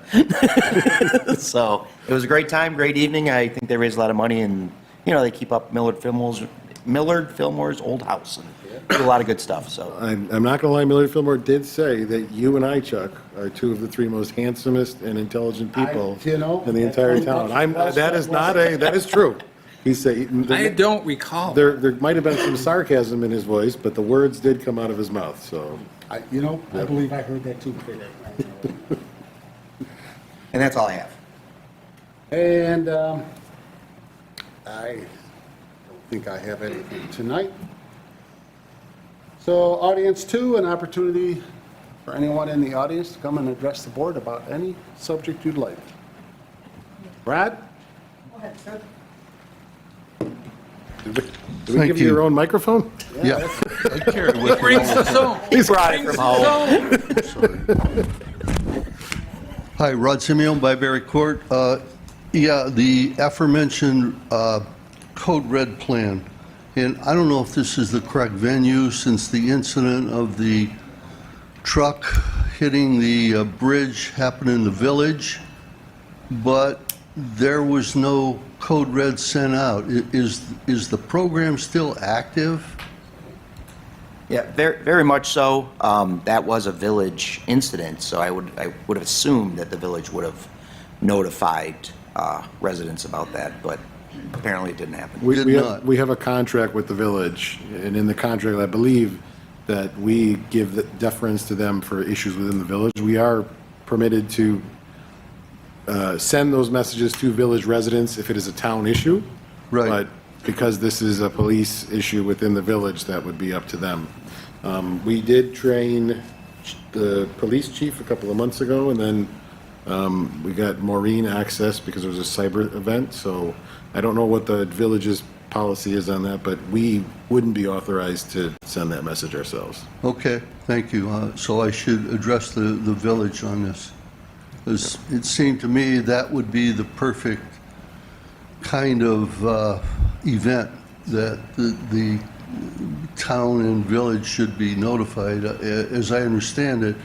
So it was a great time, great evening. I think they raised a lot of money, and, they keep up Millard Fillmore's old house. And do a lot of good stuff. So I'm not going to lie, Millard Fillmore did say that you and I, Chuck, are two of the three most handsomest and intelligent people in the entire town. That is true. He said, I don't recall. There might have been some sarcasm in his voice, but the words did come out of his mouth. So, I believe I heard that too today. and that's all I have. And I don't think I have anything tonight. So audience 2, an opportunity for anyone in the audience to come and address the board about any subject you'd like. Brad? Go ahead, sir. Did we give you your own microphone? Yeah. I carried with me. Brings us home. He brought it from home. Hi, Rod Simeon, Byberry Court. The aforementioned Code Red plan, and I don't know if this is the correct venue since the incident of the truck hitting the bridge happened in the village, but there was no Code Red sent out. Is the program still active? Yeah, very, very much so. That was a village incident, so I would have assumed that the village would have notified residents about that, but apparently it didn't happen. We have a contract with the village, and in the contract, I believe that we give the deference to them for issues within the village. We are permitted to send those messages to village residents if it is a town issue. Right. But because this is a police issue within the village, that would be up to them. We did train the police chief a couple of months ago, and then we got Maureen access because there was a cyber event. So I don't know what the village's policy is on that, but we wouldn't be authorized to send that message ourselves. Okay, thank you. So I should address the village on this. It seemed to me that would be the perfect kind of event that the town and village should be notified. As I understand it,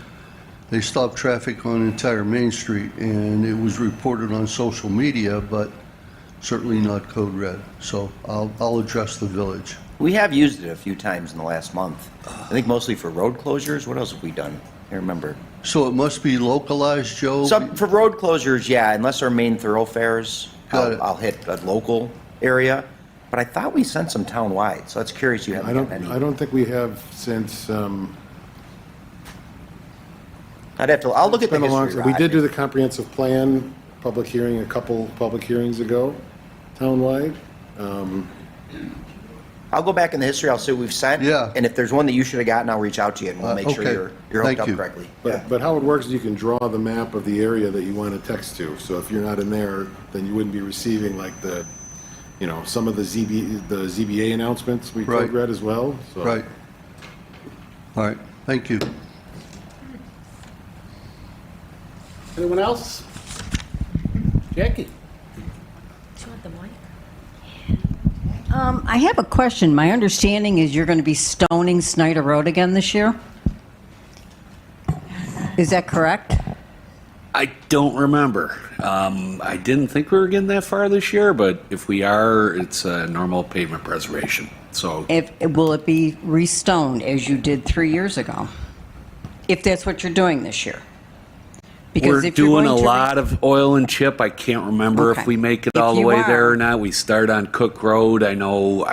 they stopped traffic on entire Main Street, and it was reported on social media, but certainly not code red. So I'll address the village. We have used it a few times in the last month. I think mostly for road closures. What else have we done? I remember. So it must be localized, Joe? So for road closures, yeah, unless our main thoroughfares, I'll hit a local area. But I thought we sent some town-wide, so that's curious you haven't gotten any. I don't think we have since, I'll look at the been a long history, time. We Rod. did do the comprehensive plan public hearing, a couple public hearings ago, townwide. I'll go back in the history, I'll see what we've sent. Yeah. And if there's one that you should have gotten, I'll reach out to you and we'll make sure okay. you're hooked Thank up you. correctly. But how it works is you can draw the map of the area that you want to text to. So if you're not in there, then you wouldn't be receiving like some of the ZBA announcements we Right. read as well. So. Right. All right, thank you. Anyone else? Jackie? I have a question. My understanding is you're going to be stoning Snyder Road again this year? Is that correct? I don't remember. I didn't think we were getting that far this year, but if we are, it's a normal pavement preservation. So Will it be restoned as you did 3 years ago? If that's what you're doing this year? we're if you're doing a going to lot of oil and chip. I can't remember Okay. if we make it If all the you way there are- or not. We start on Cook Road. I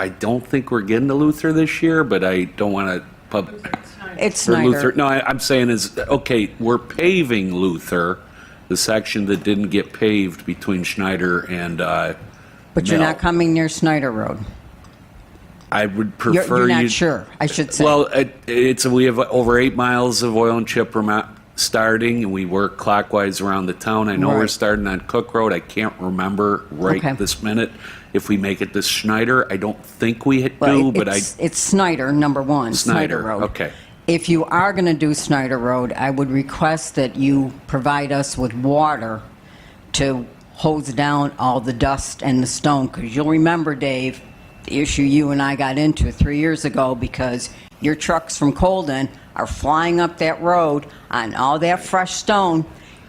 don't think we're getting to Luther this year, but I don't want to It's or Snyder. Luther. No, I'm saying is, okay, we're paving Luther, the section that didn't get paved between Schneider and But you're Mill. not coming near Snyder Road. I would prefer You're not you. sure, I should say. Well, we have over 8 miles of oil and chip starting, and we work clockwise around the town. I know we're Right. starting on Cook Road. I can't remember right Okay. this minute if we make it to Schneider. I don't think we Well, do, but it's Snyder, number one, Snyder Snyder. Road. Okay. If you are going to do Snyder Road, I would request that you provide us with water to hose down all the dust and the stone, because you'll remember, Dave, the issue you and I got into 3 years ago, because your trucks from Colden are flying up that road on all that fresh stone.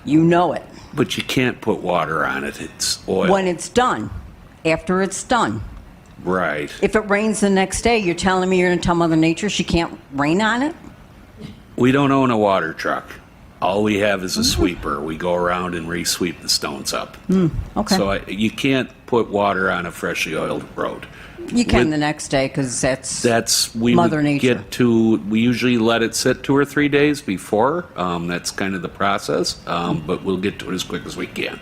You know it. But you can't put water on it. It's oil. When it's done, after it's done. Right. If it rains the next day, you're telling me you're going to tell Mother Nature she can't rain on it? We don't own a water truck. All we have is a sweeper. We go around and re-sweep the stones up. Okay. So you can't put water on a freshly oiled road. You can With- the next day, because We Mother would Nature. get to, we usually let it sit 2 or 3 days before. That's kind of the process, but we'll get to it as quick as we can.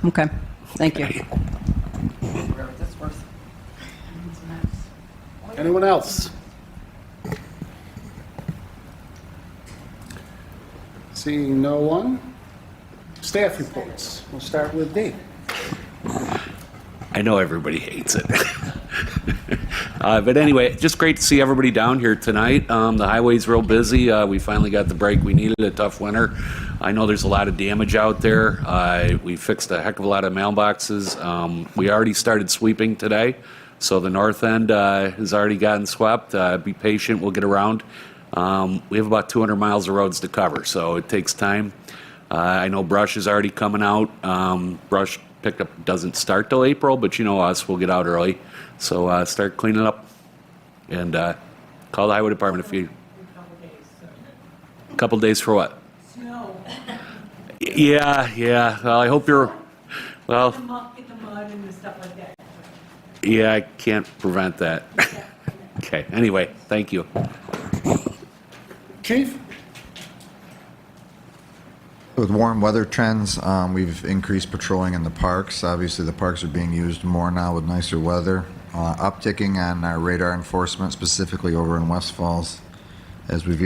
Okay, thank you. Anyone else? Seeing no one. Staff reports. We'll start with Dave. I know everybody hates it. But anyway, just great to see everybody down here tonight. The highway's real busy. We finally got the break we needed, a tough winter. I know there's a lot of damage out there. We fixed a heck of a lot of mailboxes. We already started sweeping today, so the north end has already gotten swept. Be patient, we'll get around. We have about 200 miles of roads to cover, so it takes time. I know brush is already coming out. Brush pickup doesn't start till April, but you know us, we'll get out early. So start cleaning up and call the highway department if you... A couple days for what? Snow. Yeah. Well, I hope you're... Well, Get the mud and the stuff like that. yeah, I can't prevent that. Okay, anyway, thank you. Chief? With warm weather trends, we've increased patrolling in the parks. Obviously, the parks are being used more now with nicer weather. Upticking on our radar enforcement, specifically over in West Falls, as we've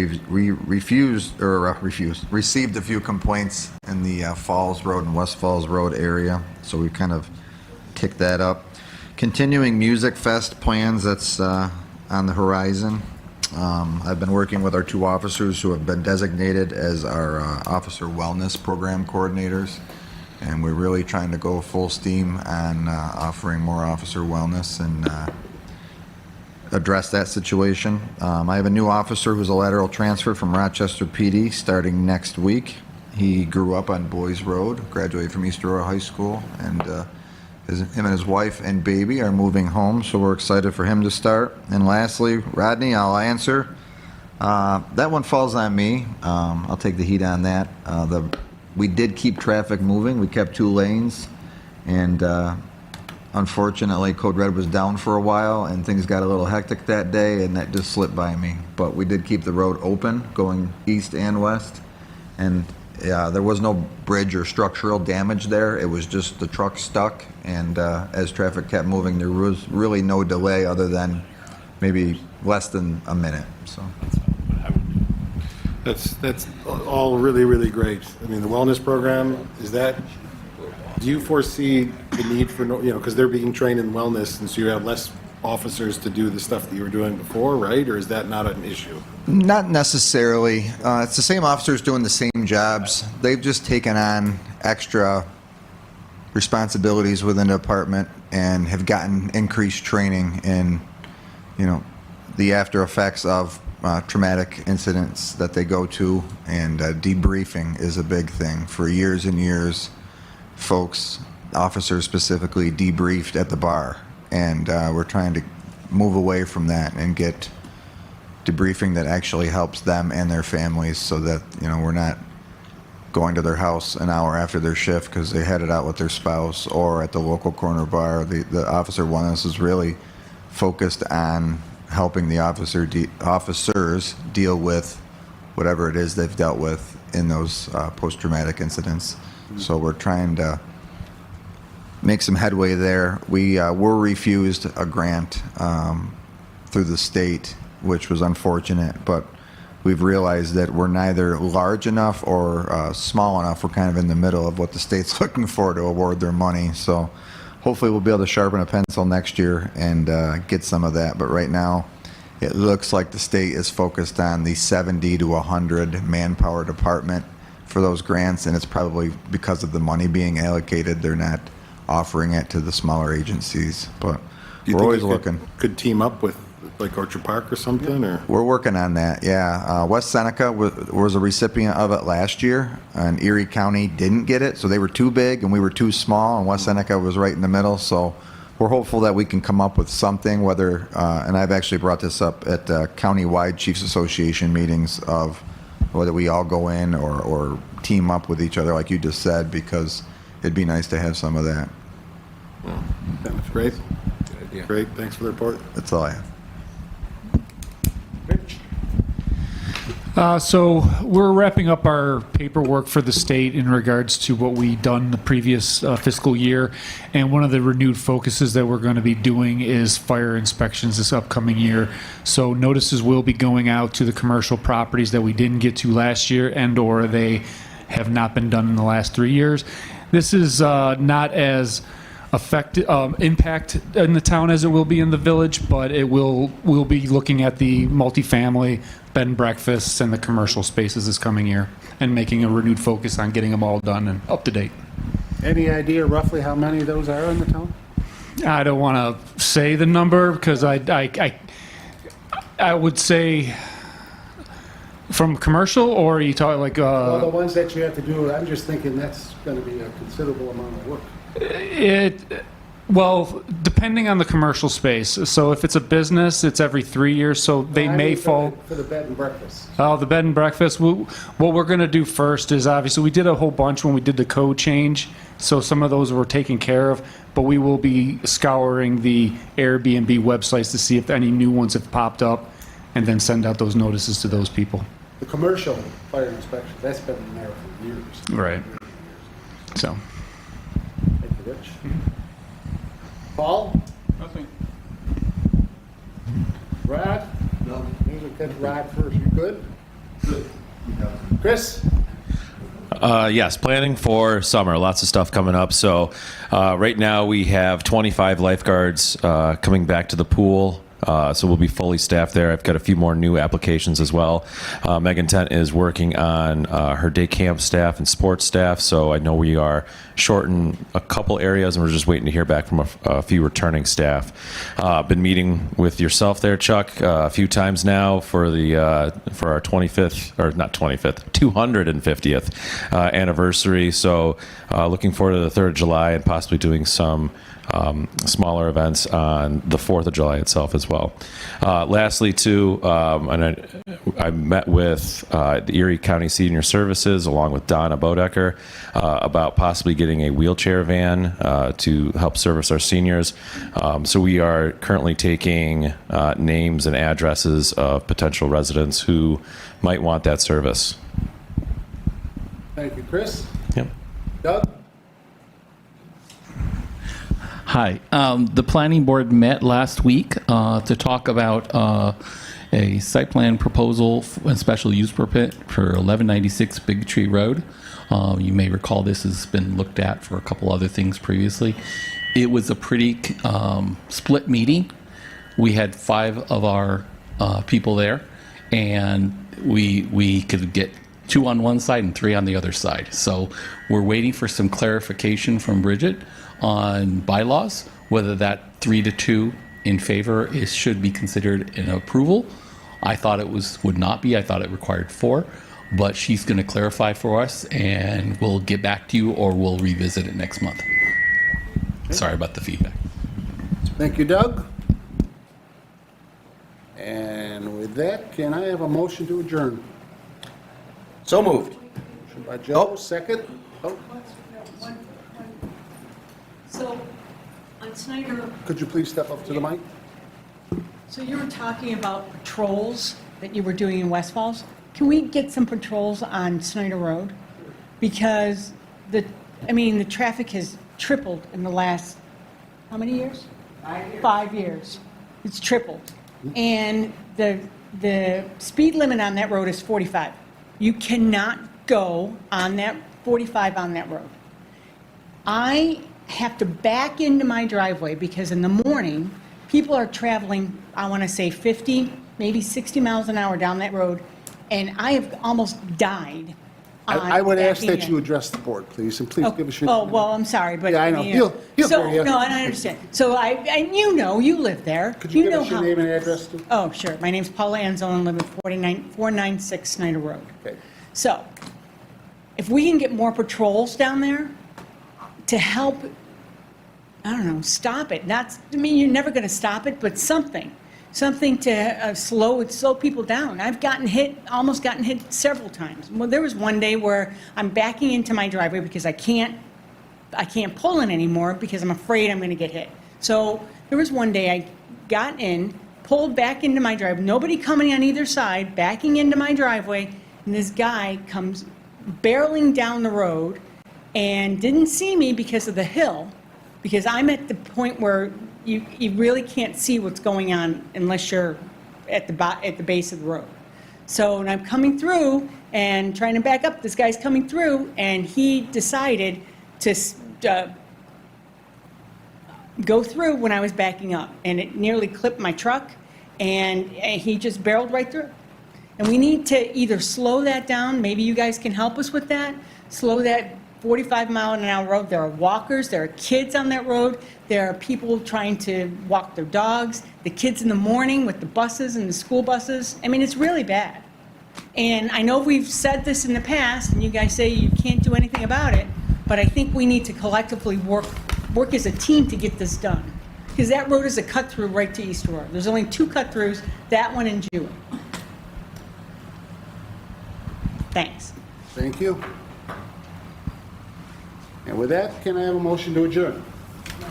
received a few complaints in the Falls Road and West Falls Road area. So we've kind of ticked that up. Continuing Music Fest plans, that's on the horizon. I've been working with our 2 officers who have been designated as our officer wellness program coordinators, and we're really trying to go full steam on offering more officer wellness and address that situation. I have a new officer who's a lateral transfer from Rochester PD starting next week. He grew up on Boys Road, graduated from East Aurora High School, and him and his wife and baby are moving home, so we're excited for him to start. And lastly, Rodney, I'll answer. That one falls on me. I'll take the heat on that. We did keep traffic moving. We kept 2 lanes, and unfortunately, Code Red was down for a while, and things got a little hectic that day, and that just slipped by me. But we did keep the road open, going east and west, and there was no bridge or structural damage there. It was just the truck stuck, and as traffic kept moving, there was really no delay other than maybe less than a minute. So That's all really, really great. I mean, the wellness program, do you foresee the need for, because they're being trained in wellness, and so you have less officers to do the stuff that you were doing before, right? Or is that not an issue? Not necessarily. It's the same officers doing the same jobs. They've just taken on extra responsibilities within the department and have gotten increased training in, the after effects of traumatic incidents that they go to, and debriefing is a big thing. For years and years, folks, officers specifically, debriefed at the bar, and we're trying to move away from that and get debriefing that actually helps them and their families, so that we're not going to their house an hour after their shift because they had it out with their spouse or at the local corner bar. The officer wellness is really focused on helping the officers deal with whatever it is they've dealt with in those post-traumatic incidents. So we're trying to make some headway there. We were refused a grant through the state, which was unfortunate, but we've realized that we're neither large enough or small enough. We're kind of in the middle of what the state's looking for to award their money. So hopefully we'll be able to sharpen a pencil next year and get some of that. But right now, it looks like the state is focused on the 70 to 100 manpower department for those grants, and it's probably because of the money being allocated. They're not offering it to the smaller agencies, but we're always looking. Could team up with like Orchard Park or something, or? We're working on that, yeah. West Seneca was a recipient of it last year, and Erie County didn't get it, so they were too big and we were too small, and West Seneca was right in the middle, so we're hopeful that we can come up with something, whether, and I've actually brought this up at county-wide Chiefs Association meetings, of whether we all go in or team up with each other, like you just said, because it'd be nice to have some of that. Well, that's great. Good idea. Great, thanks for the report. That's all I have. So we're wrapping up our paperwork for the state in regards to what we done the previous fiscal year, and one of the renewed focuses that we're going to be doing is fire inspections this upcoming year. So notices will be going out to the commercial properties that we didn't get to last year, and or they have not been done in the last 3 years. This is not as impact in the town as it will be in the village, but we'll be looking at the multifamily, bed and breakfasts, and the commercial spaces this coming year, and making a renewed focus on getting them all done and up to date. Any idea roughly how many of those are in the town? I don't want to say the number because I would say from commercial, or are you talking like Well, the ones that you have to do, I'm just thinking that's going to be a considerable amount of work. Well, depending on the commercial space. So if it's a business, it's every 3 years, so they may fall. For the bed and breakfast. Oh, the bed and breakfast. What we're going to do first is, obviously, we did a whole bunch when we did the code change, so some of those were taken care of, but we will be scouring the Airbnb websites to see if any new ones have popped up, and then send out those notices to those people. The commercial fire inspection, that's been there for years. Right. So. Thank you, Rich. Paul? Nothing. Rod? No. Usually catch Rod first. You good? Good. Chris? Yes, planning for summer. Lots of stuff coming up. So right now we have 25 lifeguards coming back to the pool So we'll be fully staffed there. I've got a few more new applications as well. Megan Tent is working on her day camp staff and sports staff. So I know we are short in a couple areas, and we're just waiting to hear back from a few returning staff. Been meeting with yourself there, Chuck, a few times now for our 25th, or not 25th, 250th anniversary. So looking forward to the 3rd of July and possibly doing some smaller events on the 4th of July itself as well. Lastly, too, I met with the Erie County Senior Services along with Donna Bodecker about possibly getting a wheelchair van to help service our seniors. So we are currently taking names and addresses of potential residents who might want that service. Thank you, Chris. Yep. Doug? Hi. The planning board met last week to talk about a site plan proposal and special use permit for 1196 Big Tree Road. You may recall this has been looked at for a couple other things previously. It was a pretty split meeting. We had 5 of our people there, and we could get 2 on one side and 3 on the other side. So we're waiting for some clarification from Bridget on bylaws, whether that 3-2 in favor should be considered an approval. I thought it would not be. I thought it required 4, but she's going to clarify for us, and we'll get back to you, or we'll revisit it next month. Sorry about the feedback. Thank you, Doug. And with that, can I have a motion to adjourn? So moved. Motion by Joe, second. Oh, So, on Snyder, could you please step up to the mic? so you were talking about patrols that you were doing in West Falls. Can we get some patrols on Snyder Road? Because the traffic has tripled in the last, how many years? 5 years. 5 years. It's tripled. And the speed limit on that road is 45. You cannot go on that 45 on that road. I have to back into my driveway because in the morning, people are traveling, I want to say 50, maybe 60 miles an hour down that road, and I have almost died. I would ask backing that in. you address the board, please, and please give us your... Oh, well, I'm sorry, but... Yeah, I know. He'll so, hear you. No, and I understand. So and you live there. Could you give know us your how- name and address, too? Oh, sure. My name's Paula Anzone, and live at 496 Snyder Road. Okay. So, if we can get more patrols down there to help, I don't know, stop it. You're never going to stop it, but something to slow people down. I've almost gotten hit several times. Well, there was one day where I'm backing into my driveway because I can't pull in anymore because I'm afraid I'm going to get hit. So there was one day I got in, pulled back into my driveway, nobody coming on either side, backing into my driveway, and this guy comes barreling down the road and didn't see me because of the hill, because I'm at the point where you really can't see what's going on unless you're at the base of the road. So when I'm coming through and trying to back up, this guy's coming through, and he decided to go through when I was backing up, and it nearly clipped my truck, and he just barreled right through. And we need to either slow that down, maybe you guys can help us with that, slow that 45-mile-an-hour road. There are walkers, there are kids on that road, there are people trying to walk their dogs, the kids in the morning with the buses and the school buses. I mean, it's really bad. And I know we've said this in the past, and you guys say you can't do anything about it, but I think we need to collectively work as a team to get this done. Because that road is a cut-through right to East Aurora. There's only 2 cut-throughs, that one and Jewett. Thanks. Thank you. And with that, can I have a motion to adjourn?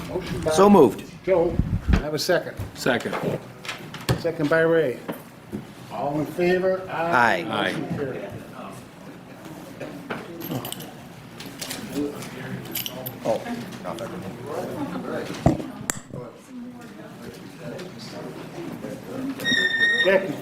Motion by So moved. Joe, can I have a second? Second. Second by Ray. All in favor? Aye. Motion carried. Jackie.